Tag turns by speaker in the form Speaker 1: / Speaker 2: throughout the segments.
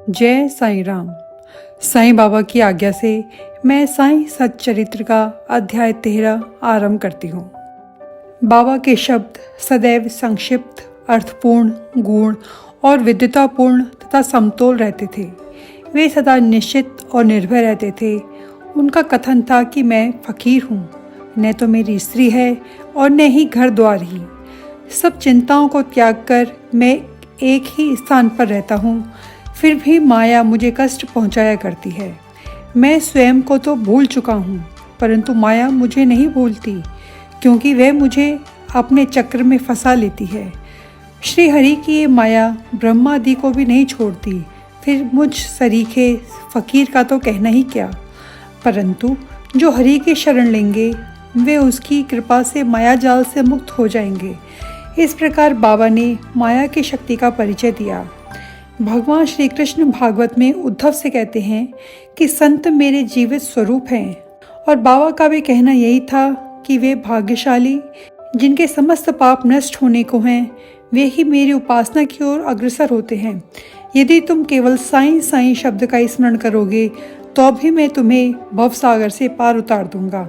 Speaker 1: जय साईं राम। साईं बाबा की आज्ञा से मैं साईं सच्चरित्र का अध्याय 13 आरंभ करती हूँ। बाबा के शब्द सदैव संक्षिप्त, अर्थपूर्ण, गूढ़ और विद्वतापूर्ण तथा समतोल रहते थे। वे सदा निश्चित और निर्भय रहते थे। उनका कथन था कि मैं फकीर हूँ, न तो मेरी स्त्री है और न ही घर द्वार ही। सब चिंताओं को त्याग कर मैं एक ही स्थान पर रहता हूँ, फिर भी माया मुझे कष्ट पहुँचाया करती है। मैं स्वयं को तो भूल चुका हूँ, परंतु माया मुझे नहीं भूलती, क्योंकि वह मुझे अपने चक्र में फंसा लेती है। श्री हरि की ये माया ब्रह्मादि को भी नहीं छोड़ती, फिर मुझ सरीखे फकीर का तो कहना ही क्या। परंतु जो हरि की शरण लेंगे वे उसकी कृपा से माया जाल से मुक्त हो जाएंगे। इस प्रकार बाबा ने माया की शक्ति का परिचय दिया। भगवान श्री कृष्ण भागवत में उद्धव से कहते हैं कि संत मेरे जीवित स्वरूप हैं, और बाबा का भी कहना यही था कि वे भाग्यशाली जिनके समस्त पाप नष्ट होने को हैं, वे ही मेरी उपासना की ओर अग्रसर होते हैं। यदि तुम केवल साईं साईं शब्द का स्मरण करोगे तो भी मैं तुम्हें भवसागर से पार उतार दूंगा।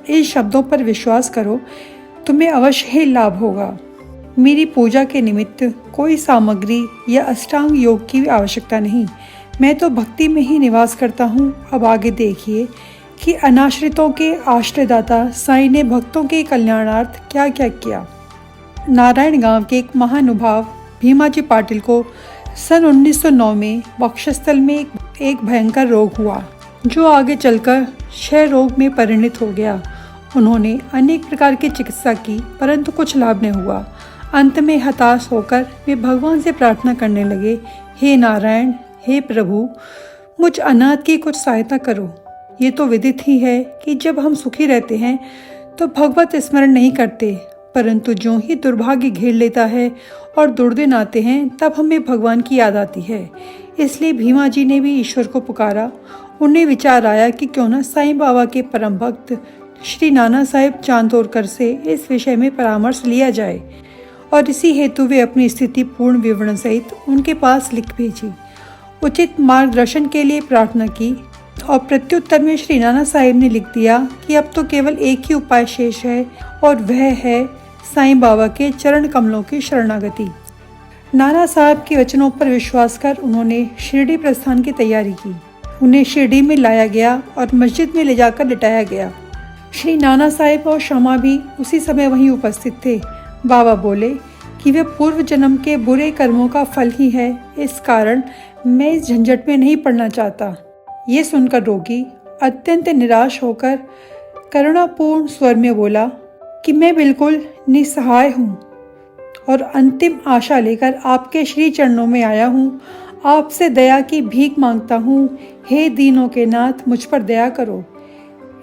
Speaker 1: इन शब्दों पर विश्वास करो, तुम्हें अवश्य ही लाभ होगा। मेरी पूजा के निमित्त कोई सामग्री या अष्टांग योग की आवश्यकता नहीं, मैं तो भक्ति में ही निवास करता हूँ। अब आगे देखिए कि अनाश्रितों के आश्रयदाता साईं ने भक्तों के कल्याणार्थ क्या क्या किया। नारायण गांव के एक महानुभाव भीमाजी पाटिल को सन 1909 में वक्षस्थल में एक भयंकर रोग हुआ, जो आगे चलकर क्षय रोग में परिणत हो गया। उन्होंने अनेक प्रकार की चिकित्सा की, परंतु कुछ लाभ नहीं हुआ। अंत में हताश होकर वे भगवान से प्रार्थना करने लगे, हे नारायण, हे प्रभु, मुझ अनाथ की कुछ सहायता करो। ये तो विदित ही है कि जब हम सुखी रहते हैं तो भगवत स्मरण नहीं करते, परंतु जो ही दुर्भाग्य घेर लेता है और दुर्दिन आते हैं तब हमें भगवान की याद आती है। इसलिए भीमा जी ने भी ईश्वर को पुकारा। उन्हें विचार आया कि क्यों न साईं बाबा के परम भक्त श्री नाना साहेब चांदोरकर से इस विषय में परामर्श लिया जाए, और इसी हेतु वे अपनी स्थिति पूर्ण विवरण सहित उनके पास लिख भेजी। उचित मार्गदर्शन के लिए प्रार्थना की, और प्रत्युत्तर में श्री नाना साहेब ने लिख दिया कि अब तो केवल एक ही उपाय शेष है, और वह है साईं बाबा के चरण कमलों की शरणागति। नाना साहब के वचनों पर विश्वास कर उन्होंने शिरडी प्रस्थान की तैयारी की। उन्हें शिरडी में लाया गया और मस्जिद में ले जाकर लिटाया गया। श्री नाना साहेब और शमा भी उसी समय वहीं उपस्थित थे। बाबा बोले कि वे पूर्व जन्म के बुरे कर्मों का फल ही है, इस कारण मैं इस झंझट में नहीं पड़ना चाहता। ये सुनकर रोगी अत्यंत निराश होकर करुणापूर्ण स्वर में बोला कि मैं बिल्कुल निसहाय हूँ और अंतिम आशा लेकर आपके श्री चरणों में आया हूँ। आपसे दया की भीख मांगता हूँ, हे दीनों के नाथ, मुझ पर दया करो।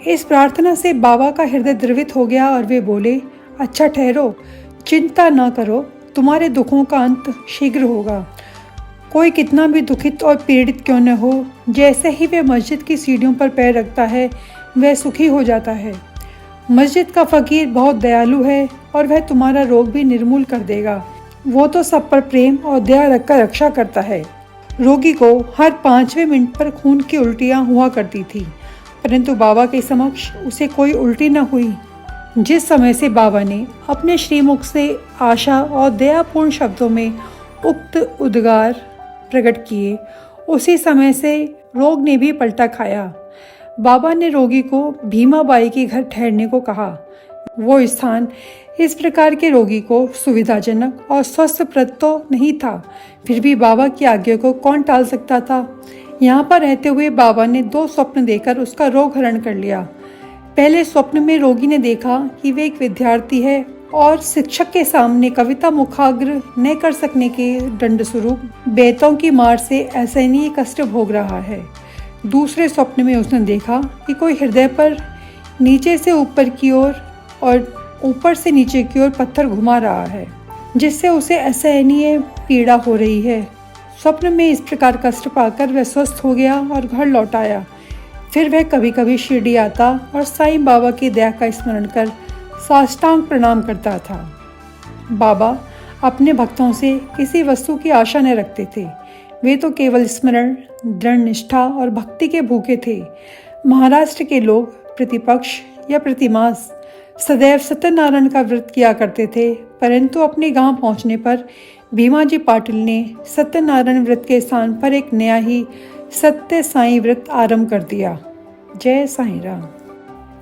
Speaker 1: इस प्रार्थना से बाबा का हृदय द्रवित हो गया और वे बोले, अच्छा ठहरो, चिंता न करो, तुम्हारे दुखों का अंत शीघ्र होगा। कोई कितना भी दुखित और पीड़ित क्यों न हो, जैसे ही वह मस्जिद की सीढ़ियों पर पैर रखता है वह सुखी हो जाता है। मस्जिद का फकीर बहुत दयालु है और वह तुम्हारा रोग भी निर्मूल कर देगा। वो तो सब पर प्रेम और दया रखकर रक्षा करता है। रोगी को हर 5वें मिनट पर खून की उल्टियाँ हुआ करती थी, परंतु बाबा के समक्ष उसे कोई उल्टी न हुई। जिस समय से बाबा ने अपने श्रीमुख से आशा और दयापूर्ण शब्दों में उक्त उद्गार प्रकट किए, उसी समय से रोग ने भी पलटा खाया। बाबा ने रोगी को भीमाबाई के घर ठहरने को कहा। वो स्थान इस प्रकार के रोगी को सुविधाजनक और स्वस्थप्रद तो नहीं था, फिर भी बाबा की आज्ञा को कौन टाल सकता था। यहाँ पर रहते हुए बाबा ने 2 स्वप्न देकर उसका रोग हरण कर लिया। पहले स्वप्न में रोगी ने देखा कि वे एक विद्यार्थी है और शिक्षक के सामने कविता मुखाग्र न कर सकने के दंड स्वरूप बेतों की मार से असहनीय कष्ट भोग रहा है। दूसरे स्वप्न में उसने देखा कि कोई हृदय पर नीचे से ऊपर की ओर और ऊपर से नीचे की ओर पत्थर घुमा रहा है, जिससे उसे असहनीय पीड़ा हो रही है। स्वप्न में इस प्रकार कष्ट पाकर वह स्वस्थ हो गया और घर लौट आया। फिर वह कभी कभी शिरडी आता और साईं बाबा की दया का स्मरण कर साष्टांग प्रणाम करता था। बाबा अपने भक्तों से किसी वस्तु की आशा न रखते थे। वे तो केवल स्मरण, दृढ़ निष्ठा और भक्ति के भूखे थे। महाराष्ट्र के लोग प्रतिपक्ष या प्रतिमास सदैव सत्यनारायण का व्रत किया करते थे, परंतु अपने गांव पहुंचने पर भीमाजी पाटिल ने सत्यनारायण व्रत के स्थान पर एक नया ही सत्य साईं व्रत आरंभ कर दिया। जय साईं राम।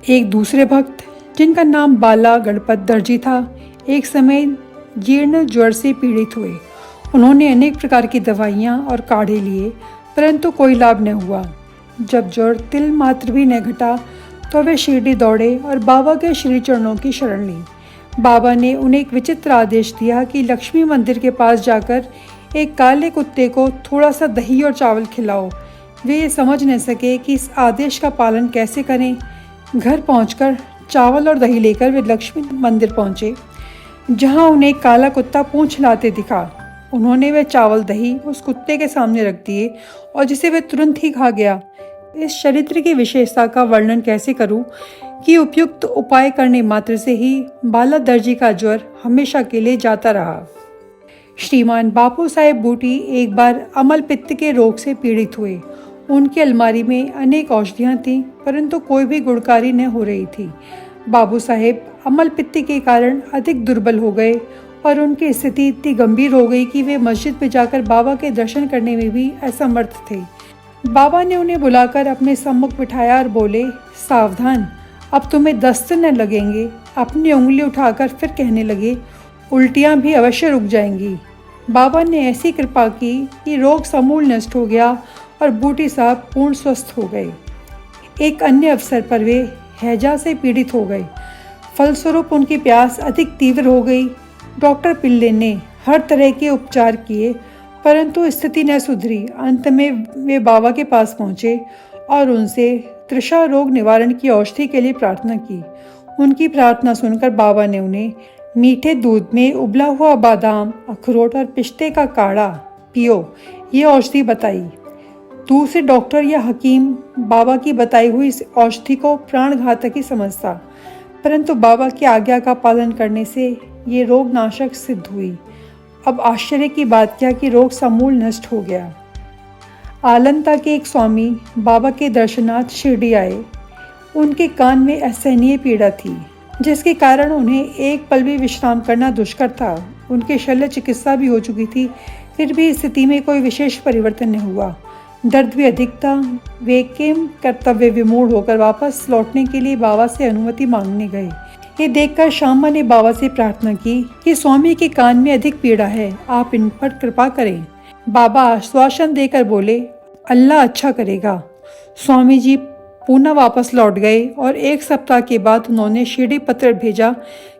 Speaker 1: एक दूसरे भक्त जिनका नाम बाला गणपत दर्जी था, एक समय जीर्ण ज्वर से पीड़ित हुए। उन्होंने अनेक प्रकार की दवाइयाँ और काढ़े लिए, परंतु कोई लाभ न हुआ। जब ज्वर तिल मात्र भी न घटा तो वे शिरडी दौड़े और बाबा के श्री चरणों की शरण ली। बाबा ने उन्हें एक विचित्र आदेश दिया कि लक्ष्मी मंदिर के पास जाकर एक काले कुत्ते को थोड़ा सा दही और चावल खिलाओ। वे ये समझ न सके कि इस आदेश का पालन कैसे करें। घर पहुंचकर चावल और दही लेकर वे लक्ष्मी मंदिर पहुंचे, जहां उन्हें काला कुत्ता पूंछ हिलाते दिखा। उन्होंने वे चावल दही उस कुत्ते के सामने रख दिए और जिसे वे तुरंत ही खा गया। इस चरित्र की विशेषता का वर्णन कैसे करूं कि उपयुक्त उपाय करने मात्र से ही बाला दर्जी का ज्वर हमेशा के लिए जाता रहा। श्रीमान बापू साहेब बूटी एक बार अमल पित्त के रोग से पीड़ित हुए। उनकी अलमारी में अनेक औषधियाँ थीं, परंतु कोई भी गुणकारी न हो रही थी। बाबू साहेब अमल पित्त के कारण अधिक दुर्बल हो गए और उनकी स्थिति इतनी गंभीर हो गई कि वे मस्जिद में जाकर बाबा के दर्शन करने में भी असमर्थ थे। बाबा ने उन्हें बुलाकर अपने सम्मुख बिठाया और बोले, सावधान, अब तुम्हें दस्त न लगेंगे। अपनी उंगली उठाकर फिर कहने लगे, उल्टियाँ भी अवश्य रुक जाएंगी। बाबा ने ऐसी कृपा की कि रोग समूल नष्ट हो गया और बूटी साहब पूर्ण स्वस्थ हो गए। एक अन्य अवसर पर वे हैजा से पीड़ित हो गए। फलस्वरूप उनकी प्यास अधिक तीव्र हो गई। डॉक्टर पिल्ले ने हर तरह के उपचार किए, परंतु स्थिति न सुधरी। अंत में वे बाबा के पास पहुंचे और उनसे तृषा रोग निवारण की औषधि के लिए प्रार्थना की। उनकी प्रार्थना सुनकर बाबा ने उन्हें मीठे दूध में उबला हुआ बादाम, अखरोट और पिस्ते का काढ़ा पियो, ये औषधि बताई। दूसरे डॉक्टर या हकीम बाबा की बताई हुई इस औषधि को प्राणघातक ही समझता, परंतु बाबा की आज्ञा का पालन करने से ये रोग नाशक सिद्ध हुई। अब आश्चर्य की बात क्या कि रोग समूल नष्ट हो गया। आलंता के एक स्वामी बाबा के दर्शनार्थ शिरडी आए। उनके कान में असहनीय पीड़ा थी, जिसके कारण उन्हें एक पल भी विश्राम करना दुष्कर था। उनकी शल्य चिकित्सा भी हो चुकी थी, फिर भी स्थिति में कोई विशेष परिवर्तन नहीं हुआ। दर्द भी अधिक था। वे केम कर्तव्य विमूढ़ होकर वापस लौटने के लिए बाबा से अनुमति मांगने गए। ये देखकर श्यामा ने बाबा से प्रार्थना की कि स्वामी के कान में अधिक पीड़ा है, आप इन पर कृपा करें। बाबा आश्वासन देकर बोले, अल्लाह अच्छा करेगा। स्वामी जी पुनः वापस लौट गए और एक सप्ताह के बाद उन्होंने शिरडी पत्र भेजा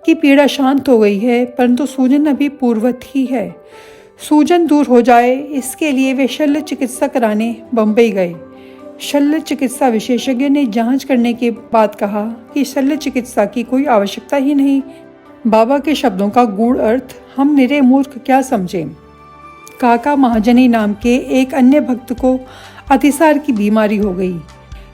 Speaker 1: कि पीड़ा शांत हो गई है, परंतु सूजन अभी पूर्ववत ही है। सूजन दूर हो जाए, इसके लिए वे शल्य चिकित्सा कराने बम्बई गए। शल्य चिकित्सा विशेषज्ञ ने जांच करने के बाद कहा कि शल्य चिकित्सा की कोई आवश्यकता ही नहीं। बाबा के शब्दों का गूढ़ अर्थ हम निरे मूर्ख क्या समझें। काका महाजनी नाम के एक अन्य भक्त को अतिसार की बीमारी हो गई।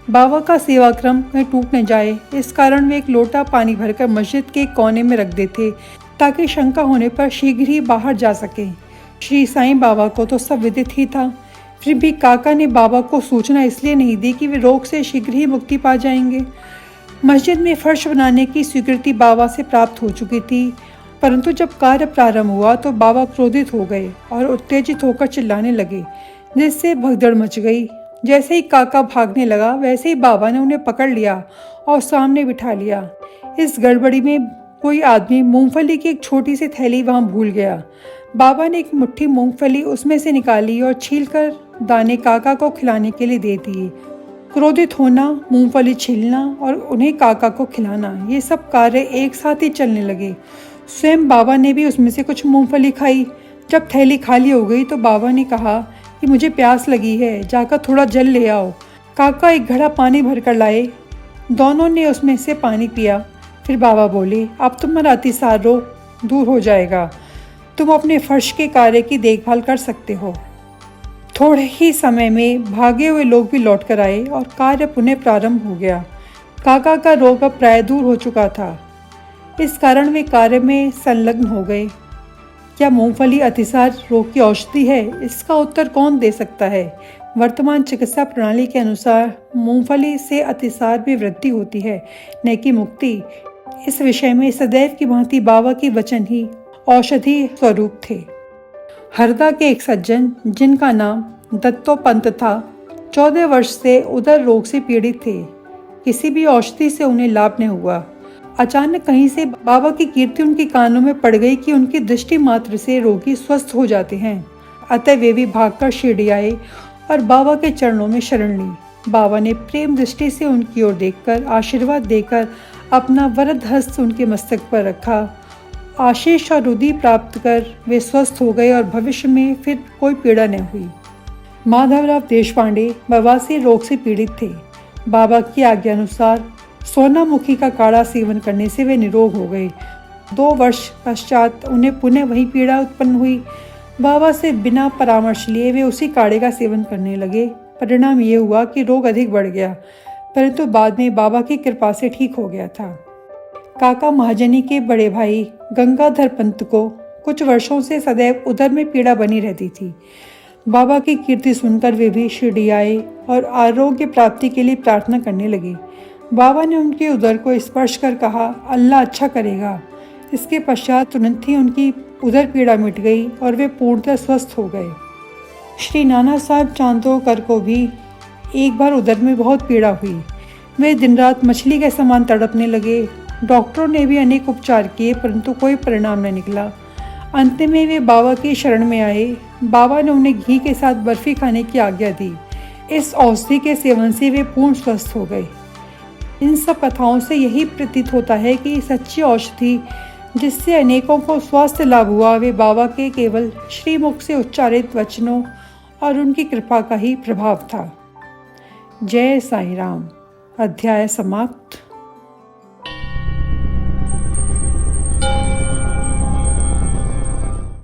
Speaker 1: बाबा का सेवाक्रम कहीं टूट न जाए, इस कारण वे एक लोटा पानी भरकर मस्जिद के कोने में रख देते ताकि शंका होने पर शीघ्र ही बाहर जा सके। श्री साईं बाबा को तो सब विदित ही था, फिर भी काका ने बाबा को सूचना इसलिए नहीं दी कि वे रोग से शीघ्र ही मुक्ति पा जाएंगे। मस्जिद में फर्श बनाने की स्वीकृति बाबा से प्राप्त हो चुकी थी, परंतु जब कार्य प्रारंभ हुआ तो बाबा क्रोधित हो गए और उत्तेजित होकर चिल्लाने लगे, जिससे भगदड़ मच गई। जैसे ही काका भागने लगा, वैसे ही बाबा ने उन्हें पकड़ लिया और सामने बिठा लिया। इस गड़बड़ी में कोई आदमी मूंगफली की एक छोटी सी थैली वहां भूल गया। बाबा ने एक मुट्ठी मूंगफली उसमें से निकाली और छीलकर दाने काका को खिलाने के लिए दे दिए। क्रोधित होना, मूंगफली छीलना और उन्हें काका को खिलाना, ये सब कार्य एक साथ ही चलने लगे। स्वयं बाबा ने भी उसमें से कुछ मूंगफली खाई। जब थैली खाली हो गई तो बाबा ने कहा कि मुझे प्यास लगी है, जाकर थोड़ा जल ले आओ। काका एक घड़ा पानी भरकर लाए। दोनों ने उसमें से पानी पिया। फिर बाबा बोले, अब तुम्हारा अतिसार रोग दूर हो जाएगा, तुम अपने फर्श के कार्य की देखभाल कर सकते हो। थोड़े ही समय में भागे हुए लोग भी लौट कर आए और कार्य पुनः प्रारंभ हो गया। काका का रोग अब प्राय दूर हो चुका था, इस कारण वे कार्य में संलग्न हो गए। क्या मूंगफली अतिसार रोग की औषधि है? इसका उत्तर कौन दे सकता है। वर्तमान चिकित्सा प्रणाली के अनुसार मूंगफली से अतिसार में वृद्धि होती है, न कि मुक्ति। इस विषय में सदैव की भांति बाबा के वचन ही औषधि स्वरूप थे। हरदा के एक सज्जन, जिनका नाम दत्तोपंत था, 14 वर्ष से उदर रोग से पीड़ित थे। किसी भी औषधि से उन्हें लाभ न हुआ। अचानक कहीं से बाबा की कीर्ति उनके कानों में पड़ गई कि उनकी दृष्टि मात्र से रोगी स्वस्थ हो जाते हैं। अतः वे भी भागकर शिरडी आए और बाबा के चरणों में शरण ली। बाबा ने प्रेम दृष्टि से उनकी ओर देखकर आशीर्वाद देकर अपना वरद हस्त उनके मस्तक पर रखा। आशीष और रुधि प्राप्त कर वे स्वस्थ हो गए और भविष्य में फिर कोई पीड़ा न हुई। माधवराव देशपांडे बवासीर रोग से पीड़ित थे। बाबा की आज्ञा अनुसार सोनामुखी का काढ़ा सेवन करने से वे निरोग हो गए। 2 वर्ष पश्चात उन्हें पुनः वही पीड़ा उत्पन्न हुई। बाबा से बिना परामर्श लिए वे उसी काढ़े का सेवन करने लगे। परिणाम ये हुआ कि रोग अधिक बढ़ गया, परंतु बाद में बाबा की कृपा से ठीक हो गया था। काका महाजनी के बड़े भाई गंगाधर पंत को कुछ वर्षों से सदैव उदर में पीड़ा बनी रहती थी। बाबा की कीर्ति सुनकर वे भी शिरडी आए और आरोग्य प्राप्ति के लिए प्रार्थना करने लगे। बाबा ने उनके उदर को स्पर्श कर कहा, अल्लाह अच्छा करेगा। इसके पश्चात तुरंत ही उनकी उदर पीड़ा मिट गई और वे पूर्णतः स्वस्थ हो गए। श्री नाना साहब चांदोकर को भी एक बार उदर में बहुत पीड़ा हुई। वे दिन रात मछली के समान तड़पने लगे। डॉक्टरों ने भी अनेक उपचार किए, परंतु कोई परिणाम न निकला। अंत में वे बाबा की शरण में आए। बाबा ने उन्हें घी के साथ बर्फी खाने की आज्ञा दी। इस औषधि के सेवन से वे पूर्ण स्वस्थ हो गए। इन सब कथाओं से यही प्रतीत होता है कि सच्ची औषधि जिससे अनेकों को स्वास्थ्य लाभ हुआ, वे बाबा के केवल श्रीमुख से उच्चारित वचनों और उनकी कृपा का ही प्रभाव था। जय साईं राम। अध्याय समाप्त।